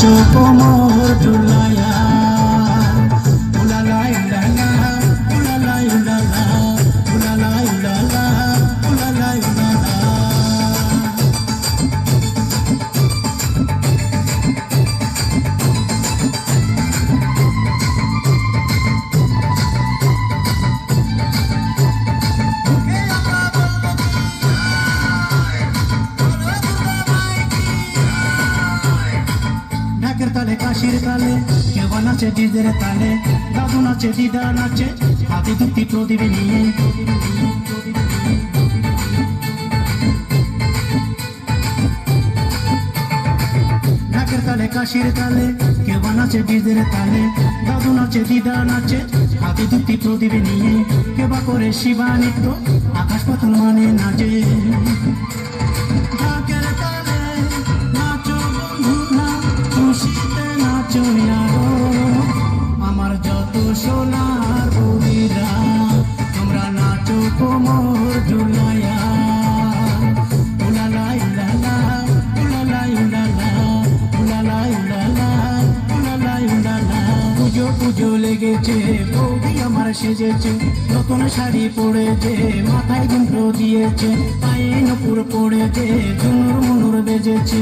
নাচো কোমর ঝুলাইয়া উলালা উলালা উলালা উলালা উলালা উলালা উলালা উলালা। ঢাকের তালে কাশির তালে কেউ নাচে ডিজের তালে, দাদু নাচে দিদা নাচে হাতে দুটি প্রদীপ নিয়ে। ঢাকের তালে কাশির তালে কেউ নাচে ডিজের তালে, দাদু নাচে দিদা নাচে হাতে দুটি প্রদীপ নিয়ে। কেউ বা করে শিবা নৃত্য আকাশ পাতাল মানে নাচে। ঢাকের তালে নাচো বন্ধুরা খুশিতে নাচো আরো, আমার যত সোনার বৌদিরা তোমরা নাচো কোমর ঝুলাইয়া উলালা উলালা উলালা উলালা উলালা উলালা উলালা উলালা। পুজো পুজো লেগেছে বৌদি আমার সেজেছে, নতুন শাড়ি পরেছে মাথায় ঘুমটো দিয়েছে, পায়ে নপুর পড়েছে ঝুনুর মুনুর বেজেছে।